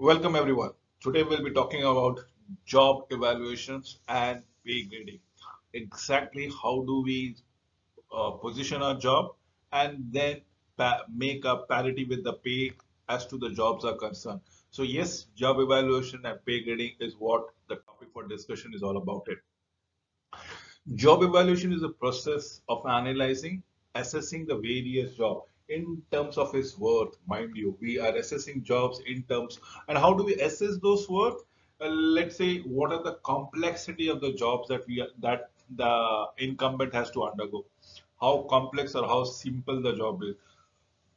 Welcome everyone. Today we'll be talking about job evaluations and pay grading. Exactly how do we position our job and then make a parity with the pay as to the jobs are concerned. So yes, job evaluation and pay grading is what the topic for discussion is all about it. Job evaluation is a process of analyzing, assessing the various job in terms of its worth. Mind you, we are assessing jobs in terms, and how do we assess those worth? Let's say what are the complexity of the jobs that the incumbent has to undergo. How complex or how simple the job is,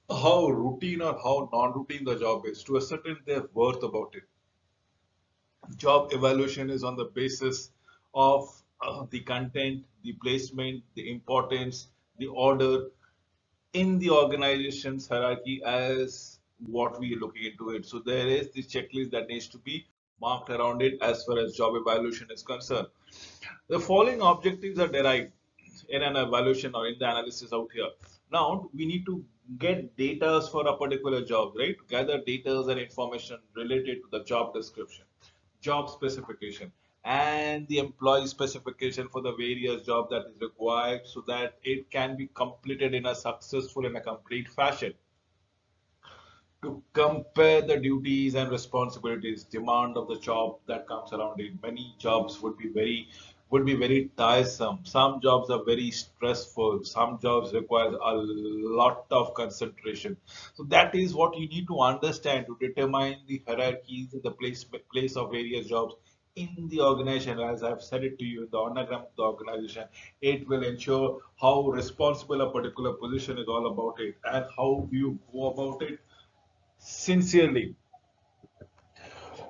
how routine or how non-routine the job is to ascertain their worth about it. Job evaluation is on the basis of the content, the placement, the importance, the order in the organization's hierarchy as what we are looking into it. So there is the checklist that needs to be marked around it as far as job evaluation is concerned. The following objectives are derived in an evaluation or in the analysis out here. Now we need to get data for a particular job, right? Gather data and information related to the job description, job specification, and the employee specification for the various job that is required so that it can be completed in a successful and a complete fashion. To compare the duties and responsibilities, demand of the job that comes around it. Many jobs would be very tiresome. Some jobs are very stressful. Some jobs require a lot of concentration. So that is what you need to understand to determine the hierarchies and the place of various jobs in the organization. As I've said it to you, the anagram of the organization, it will ensure how responsible a particular position is all about it and how you go about it sincerely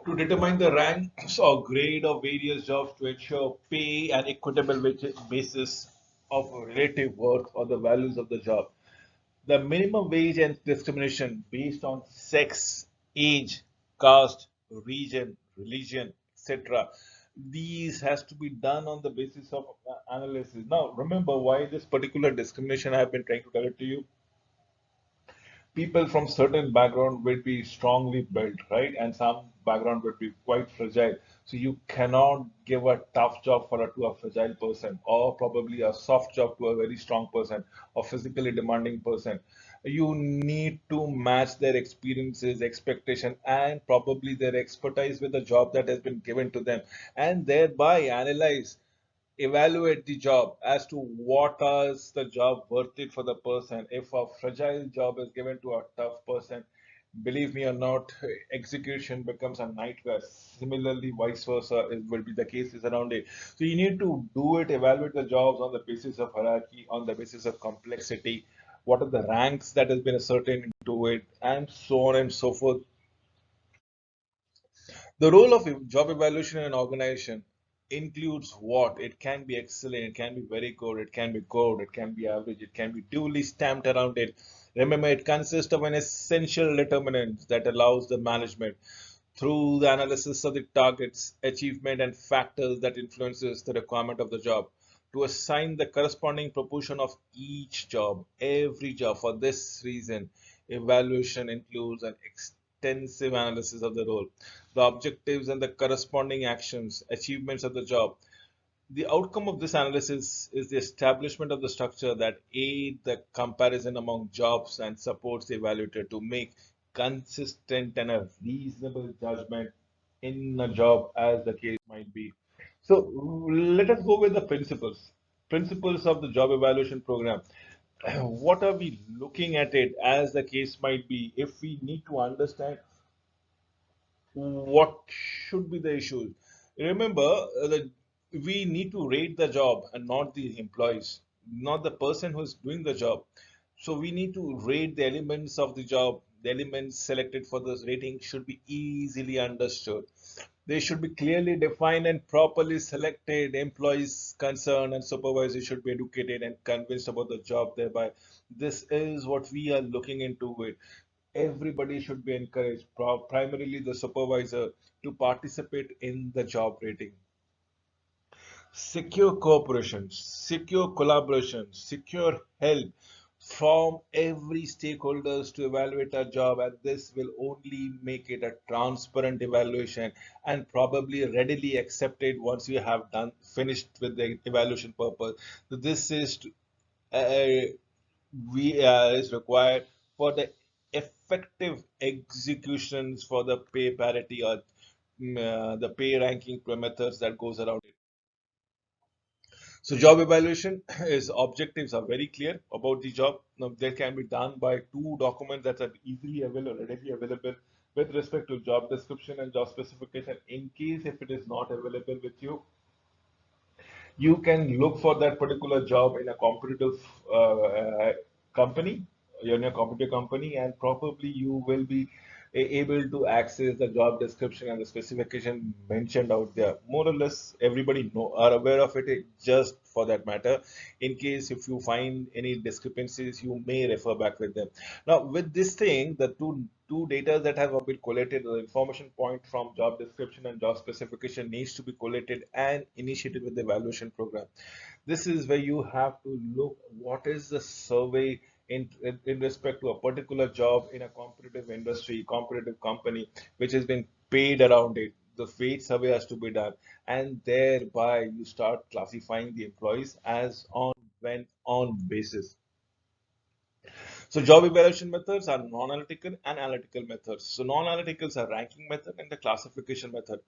to determine the ranks or grade of various jobs to ensure pay and equitable basis of relative worth or the values of the job. The minimum wage and discrimination based on sex, age, caste, region, religion, etc. These has to be done on the basis of analysis. Now, remember why this particular discrimination I have been trying to tell it to you. People from certain background will be strongly built, right? And some background will be quite fragile. So you cannot give a tough job to a fragile person, or probably a soft job to a very strong person, or physically demanding person. You need to match their experiences, expectation, and probably their expertise with the job that has been given to them, and thereby analyze, evaluate the job as to what is the job worth it for the person. If a fragile job is given to a tough person, believe me or not, execution becomes a nightmare. Similarly, vice versa will be the cases around it. So you need to do it, evaluate the jobs on the basis of hierarchy, on the basis of complexity, what are the ranks that has been ascertained into it, and so on and so forth. The role of job evaluation in an organization includes what? It can be excellent, it can be very good, it can be average, it can be duly stamped around it. Remember, it consists of an essential determinant that allows the management through the analysis of the targets, achievement, and factors that influences the requirement of the job to assign the corresponding proportion of each job, every job. For this reason, evaluation includes an extensive analysis of the role, the objectives, and the corresponding actions, achievements of the job. The outcome of this analysis is the establishment of the structure that aid the comparison among jobs and supports the evaluator to make consistent and a reasonable judgment in a job as the case might be. So let us go with the principles. Principles of the job evaluation program. What are we looking at it as the case might be? If we need to understand what should be the issues. Remember that we need to rate the job and not the employees, not the person who is doing the job. So we need to rate the elements of the job. The elements selected for this rating should be easily understood. They should be clearly defined and properly selected. Employees concerned and supervisors should be educated and convinced about the job thereby. This is what we are looking into it. Everybody should be encouraged, primarily the supervisor, to participate in the job rating. Secure cooperation, secure collaboration, secure help. from every stakeholders to evaluate our job, and this will only make it a transparent evaluation and probably readily accepted once you have done finished with the evaluation purpose. So this is is required for the effective executions for the pay parity or the pay ranking methods that goes around it. So job evaluation is objectives are very clear about the job. Now they can be done by two documents that are easily available, readily available with respect to job description and job specification. In case if it is not available with you, you can look for that particular job in a competitive company, you're in a competitive company, and probably you will be able to access the job description and the specification mentioned out there. More or less, everybody know are aware of it. Just for that matter, in case if you find any discrepancies, you may refer back with them. Now, with this thing, the two data that have been collated, the information point from job description and job specification needs to be collated and initiated with the evaluation program. This is where you have to look what is the survey in respect to a particular job in a competitive industry, competitive company, which has been paid around it. The wage survey has to be done, and thereby you start classifying the employees as on when on basis. So job evaluation methods are non-analytical and analytical methods. So non-analyticals are ranking method and the classification method.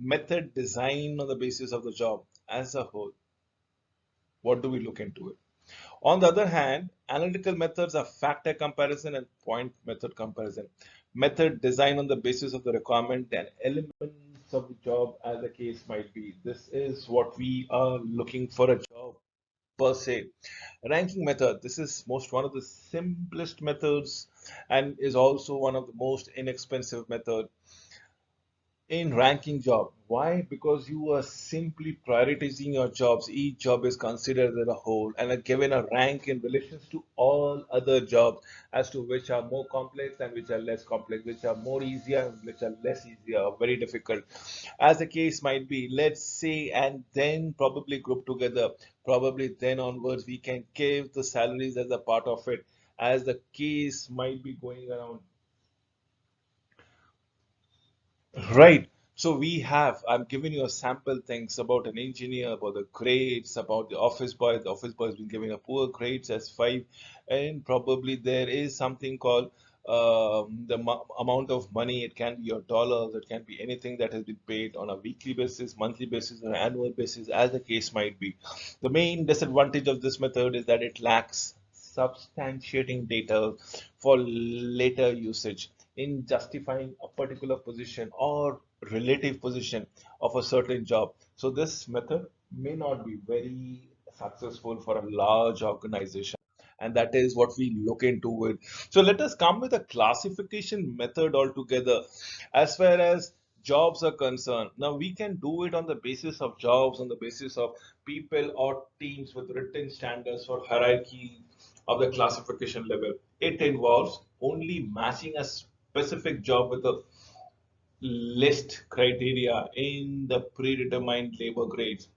Method designed on the basis of the job as a whole. What do we look into it? On the other hand, analytical methods are factor comparison and point method comparison. Method designed on the basis of the requirement and elements of the job as the case might be. This is what we are looking for a job per se. Ranking method. This is most one of the simplest methods and is also one of the most inexpensive method in ranking job. Why? Because you are simply prioritizing your jobs. Each job is considered as a whole and are given a rank in relation to all other jobs as to which are more complex and which are less complex, which are more easier and which are less easier or very difficult. As the case might be, let's say, and then probably group together. Probably then onwards, we can give the salaries as a part of it, as the case might be going around. Right. So we have, I'm giving you a sample things about an engineer, about the grades, about the office boy. The office boy has been given a poor grades as five, and probably there is something called the amount of money. It can be your dollars, it can be anything that has been paid on a weekly basis, monthly basis, or annual basis, as the case might be. The main disadvantage of this method is that it lacks substantiating data for later usage in justifying a particular position or relative position of a certain job. So this method may not be very successful for a large organization. And that is what we look into it. So let us come with a classification method altogether as far as jobs are concerned. Now we can do it on the basis of jobs, on the basis of people or teams with written standards for hierarchy of the classification level. It involves only matching a specific job with a list criteria in the predetermined labor grades.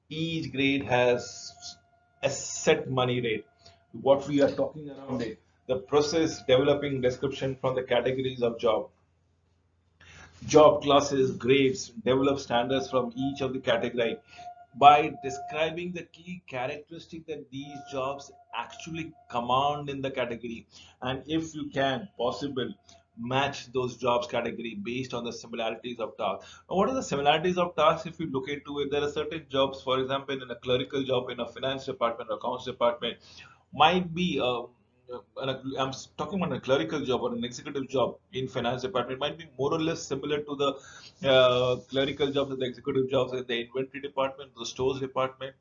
Each grade has a set money rate. What we are talking around it, the process developing description from the categories of job classes, grades, develop standards from each of the category by describing the key characteristic that these jobs actually command in the category, and if you can possible match those jobs category based on the similarities of tasks. Now, what are the similarities of tasks? If you look into it, there are certain jobs, for example, in a clerical job in a finance department or accounts department might be I'm talking about a clerical job or an executive job in finance department might be more or less similar to the clerical jobs and the executive jobs in the inventory department, the stores department,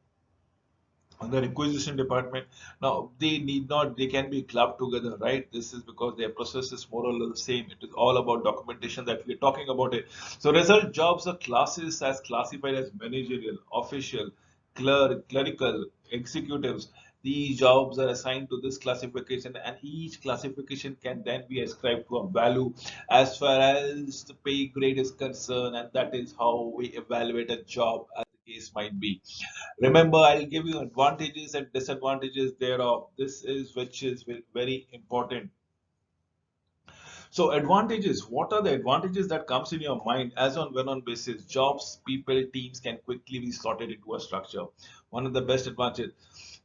and the requisition department. Now they need not, they can be clubbed together, right? This is because their process is more or less the same. It is all about documentation that we're talking about it. So result jobs are classes as classified as managerial, official, clerical, executives. These jobs are assigned to this classification, and each classification can then be ascribed to a value as far as the pay grade is concerned, and that is how we evaluate a job as case might be. Remember, I'll give you advantages and disadvantages thereof. This is which is very important. So advantages, what are the advantages that comes in your mind as on when on basis? Jobs, people, teams can quickly be slotted into a structure. One of the best advantages.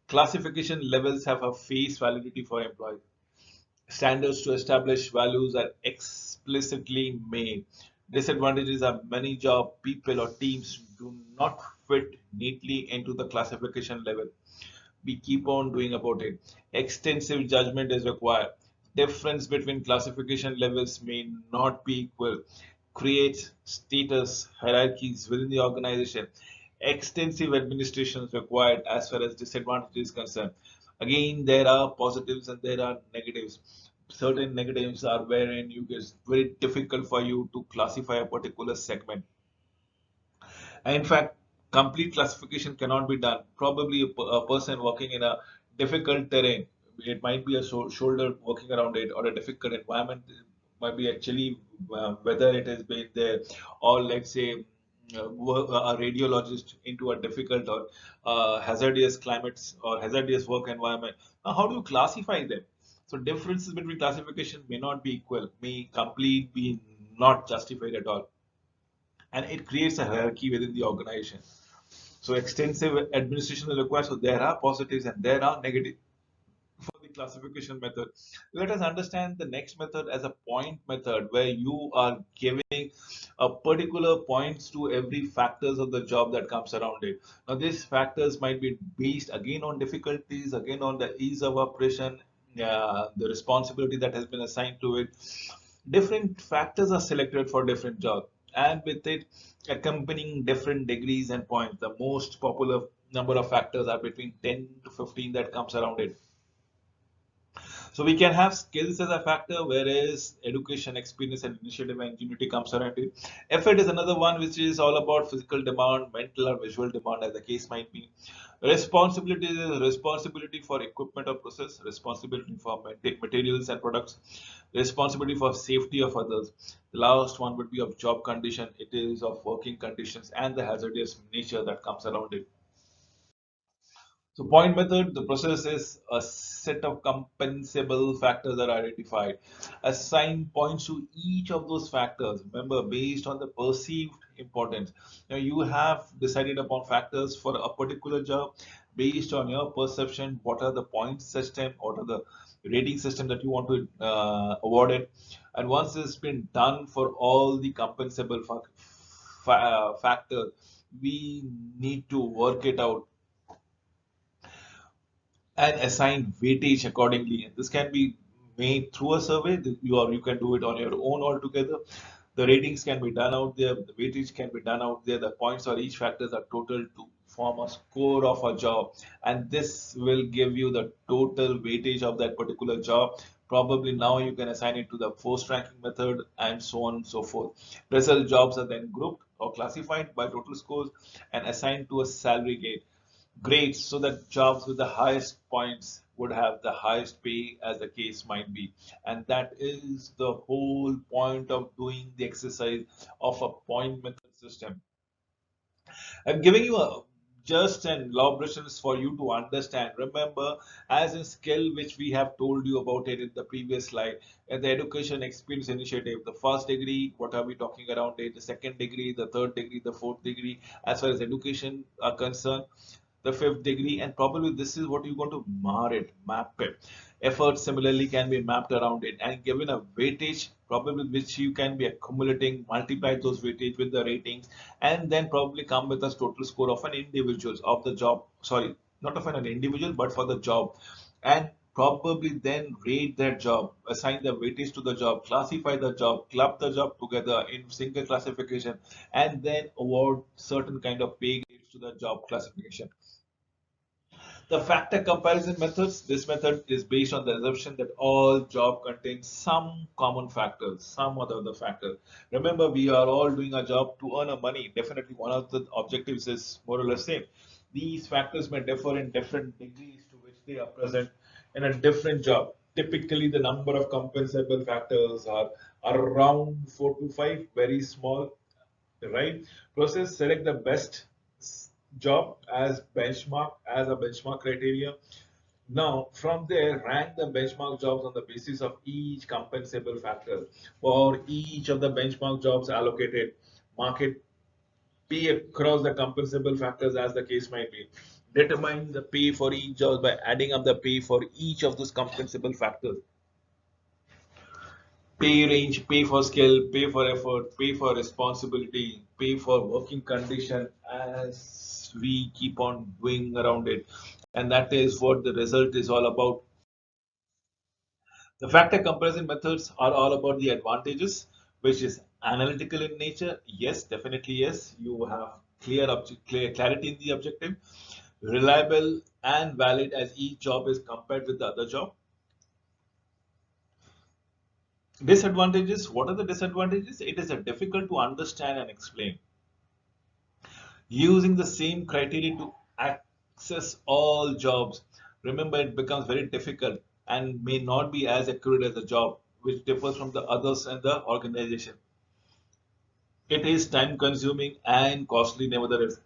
Classification levels have a face validity for employees. Standards to establish values are explicitly made. Disadvantages are many job, people or teams do not fit neatly into the classification level. We keep on doing about it. Extensive judgment is required. Difference between classification levels may not be equal. Creates status hierarchies within the organization. Extensive administration is required as far as disadvantage is concerned. Again, there are positives and there are negatives. Certain negatives are wherein you it's very difficult for you to classify a particular segment. And in fact, complete classification cannot be done. Probably a person working in a difficult terrain, it might be a shoulder working around it, or a difficult environment, might be actually whether it has been there, or let's say a radiologist into a difficult or hazardous climates or hazardous work environment. Now, how do you classify them? So differences between classification may not be equal, may complete be not justified at all, and it creates a hierarchy within the organization. So extensive administration is required. So there are positives and there are negatives for the classification method. Let us understand the next method as a point method, where you are giving a particular points to every factors of the job that comes around it. Now these factors might be based again on difficulties, again on the ease of operation, the responsibility that has been assigned to it. Different factors are selected for different jobs, and with it accompanying different degrees and points. The most popular number of factors are between 10 to 15 that comes around it. So we can have skills as a factor, whereas education, experience, and initiative and ingenuity comes around it. Effort is another one, which is all about physical demand, mental or visual demand, as the case might be. Responsibility is responsibility for equipment or process, responsibility for materials and products, responsibility for safety of others. The last one would be of job condition. It is of working conditions and the hazardous nature that comes around it. So point method, the process is a set of compensable factors that are identified. Assign points to each of those factors. Remember, based on the perceived importance. Now you have decided upon factors for a particular job based on your perception. What are the point system? What are the rating system that you want to award it? And once it's been done for all the compensable factors, we need to work it out and assign weightage accordingly. And this can be made through a survey. You can do it on your own altogether. The ratings can be done out there. The weightage can be done out there. The points for each factors are total to form a score of a job, and this will give you the total weightage of that particular job. Probably now you can assign it to the forced ranking method and so on and so forth. Result jobs are then grouped or classified by total scores and assigned to a salary grades, so that jobs with the highest points would have the highest pay, as the case might be. And that is the whole point of doing the exercise of a point method system. I'm giving you a just an elaborations for you to understand. Remember, as a skill which we have told you about it in the previous slide, and the education experience initiative, the first degree, what are we talking around it, the second degree, the third degree, the fourth degree, as far as education are concerned, the fifth degree, and probably this is what you're going to map it. Effort similarly can be mapped around it and given a weightage, probably which you can be accumulating, multiply those weightage with the ratings, and then probably come with a total score of an individual of the job. Sorry, not of an individual, but for the job, and probably then rate that job, assign the weightage to the job, classify the job, club the job together in single classification, and then award certain kind of pay grades to the job classification. The factor comparison methods, this method is based on the assumption that all job contains some common factors, some other factors. Remember, we are all doing a job to earn a money. Definitely one of the objectives is more or less same. These factors may differ in different degrees to which they are present in a different job. Typically, the number of compensable factors are around 4 to 5, very small, right? Process select the best job as a benchmark criteria. Now, from there, rank the benchmark jobs on the basis of each compensable factor. For each of the benchmark jobs allocated, market pay across the compensable factors as the case might be. Determine the pay for each job by adding up the pay for each of those compensable factors. Pay range, pay for skill, pay for effort, pay for responsibility, pay for working condition as we keep on doing around it. And that is what the result is all about. The factor comparison methods are all about the advantages, which is analytical in nature. Yes, definitely yes. You have clear clarity in the objective, reliable and valid as each job is compared with the other job. Disadvantages. What are the disadvantages? It is a difficult to understand and explain. Using the same criteria to access all jobs. Remember, it becomes very difficult and may not be as accurate as a job, which differs from the others and the organization. It is time consuming and costly, nevertheless.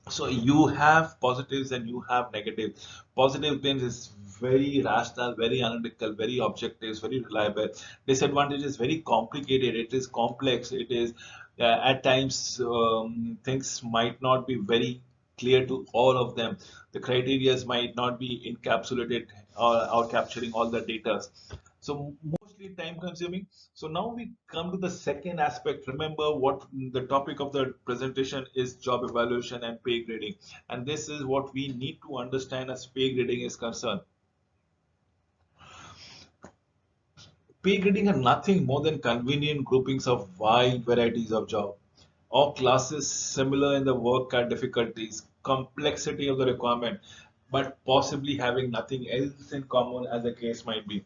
So you have positives and you have negatives. Positive means is very rational, very analytical, very objective, very reliable. Disadvantage is very complicated. It is complex. It is at times things might not be very clear to all of them. The criteria might not be encapsulated or capturing all the data. So mostly time consuming. So now we come to the second aspect. Remember what the topic of the presentation is: job evaluation and pay grading. And this is what we need to understand as pay grading is concerned. Pay grading are nothing more than convenient groupings of wide varieties of job or classes similar in the work difficulties, complexity of the requirement, but possibly having nothing else in common as the case might be.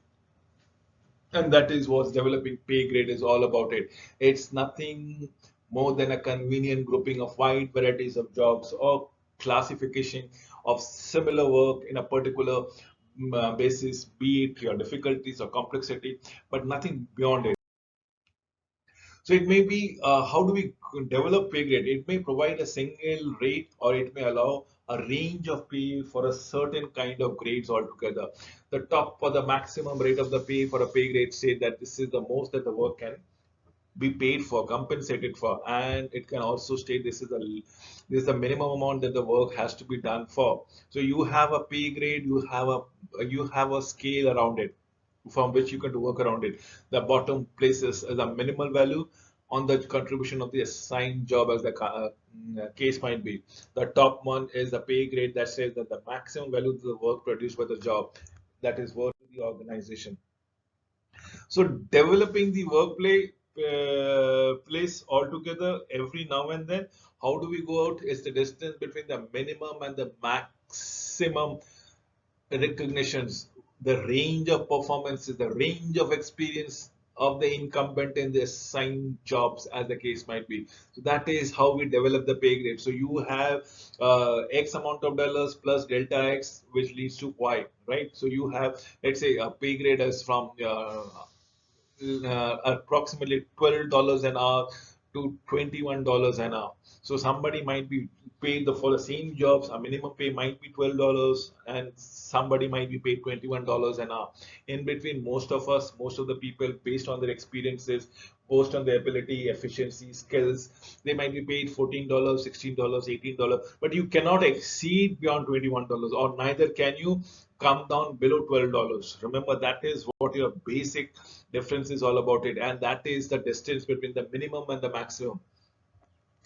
And that is what developing pay grade is all about it. It's nothing more than a convenient grouping of wide varieties of jobs or classification of similar work in a particular basis, be it your difficulties or complexity, but nothing beyond it. So it may be how do we develop pay grade? It may provide a single rate or it may allow a range of pay for a certain kind of grades altogether. The top or the maximum rate of the pay for a pay grade state that this is the most that the work can be paid for, compensated for, and it can also state this is the minimum amount that the work has to be done for. So you have a pay grade, you have a scale around it from which you can work around it. The bottom places as a minimal value on the contribution of the assigned job as the case might be. The top one is the pay grade that says that the maximum value of the work produced by the job that is worth to the organization. So developing the workplace place altogether every now and then. How do we go out? Is the distance between the minimum and the maximum recognitions, the range of performances, the range of experience of the incumbent in the assigned jobs, as the case might be. So that is how we develop the pay grade. So you have X amount of dollars plus delta X, which leads to Y, right? So you have, let's say, a pay grade is from approximately $12 an hour to $21 an hour. So somebody might be paid for the same jobs, a minimum pay might be $12 and somebody might be paid $21 an hour. In between, most of us, most of the people, based on their experiences, based on their ability, efficiency, skills, they might be paid $14, $16, $18, but you cannot exceed beyond $21, or neither can you come down below $12. Remember, that is what your basic difference is all about it, and that is the distance between the minimum and the maximum,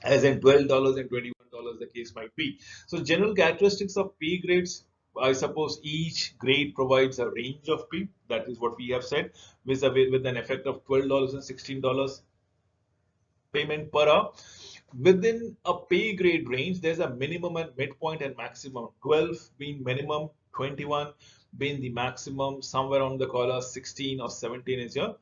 as in $12 and $21 the case might be. So general characteristics of pay grades, I suppose each grade provides a range of pay, that is what we have said, with an effect of $12 and $16 payment per hour. Within a pay grade range, there's a minimum and midpoint and maximum. 12 being minimum, 21 being the maximum, somewhere on the collar 16 or 17 is your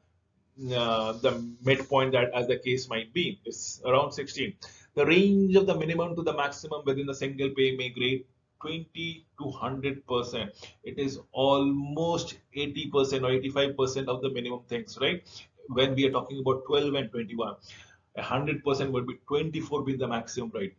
the midpoint, that as the case might be is around 16. The range of the minimum to the maximum within the single pay may grade 20 to 100%. It is almost 80% or 85% of the minimum things, right? When we are talking about 12 and 21. 100% would be 24 be the maximum, right?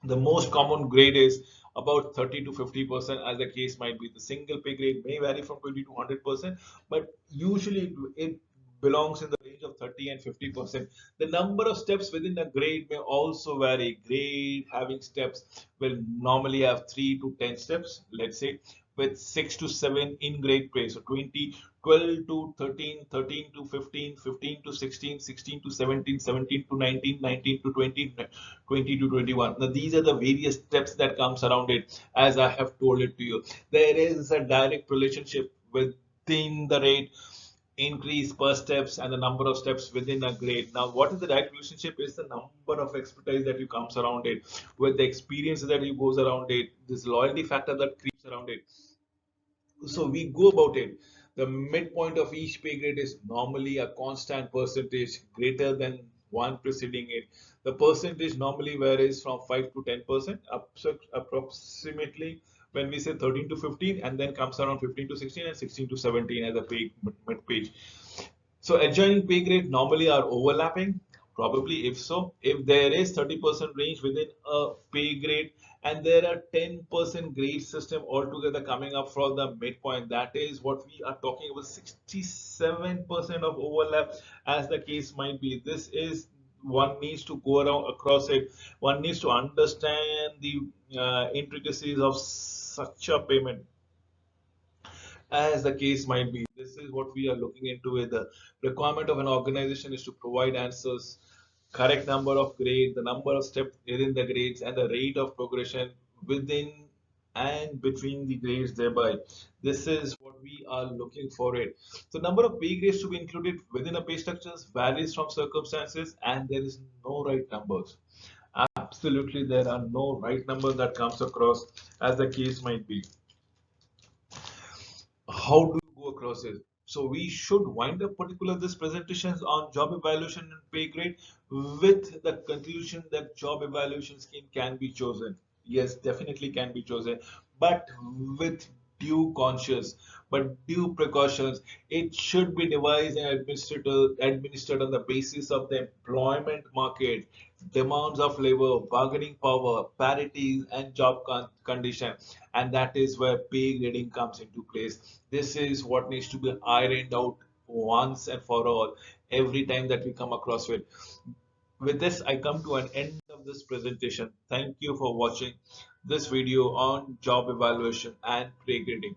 The most common grade is about 30 to 50%, as the case might be. The single pay grade may vary from 20 to 100%, but usually it belongs in the range of 30 and 50%. The number of steps within a grade may also vary. Grade having steps will normally have 3 to 10 steps, let's say, with 6 to 7 in grade pay. So 20, 12 to 13, 13 to 15, 15 to 16, 16 to 17, 17 to 19, 19 to 20, 20 to 21. Now these are the various steps that comes around it, as I have told it to you. There is a direct relationship within the rate increase per steps and the number of steps within a grade. Now, what is the direct relationship is the number of expertise that you comes around it, with the experience that you goes around it, this loyalty factor that creeps around it. So we go about it. The midpoint of each pay grade is normally a constant percentage greater than one preceding it. The percentage normally varies from 5 to 10%, approximately when we say 13 to 15, and then comes around 15 to 16 and 16 to 17 as a pay mid page. So adjoining pay grade normally are overlapping. Probably, if so, if there is 30% range within a pay grade and there are 10% grade system altogether coming up for the midpoint, that is what we are talking about, 67% of overlap, as the case might be. This is, one needs to go around across it. One needs to understand the intricacies of such a payment, as the case might be. This is what we are looking into. With the requirement of an organization is to provide answers, correct number of grades, the number of steps within the grades, and the rate of progression within and between the grades thereby. This is what we are looking for it. So number of pay grades to be included within a pay structures varies from circumstances, and there is no right numbers. Absolutely, there are no right numbers that comes across, as the case might be. How do you go across it? So we should wind up particular this presentations on job evaluation and pay grade with the conclusion that job evaluation scheme can be chosen. Yes, definitely can be chosen, but with due conscious, but due precautions. It should be devised and administered on the basis of the employment market, demands of labor, bargaining power, parities, and job condition. And that is where pay grading comes into place. This is what needs to be ironed out once and for all every time that we come across it. With this, I come to an end of this presentation. Thank you for watching this video on job evaluation and pay grading.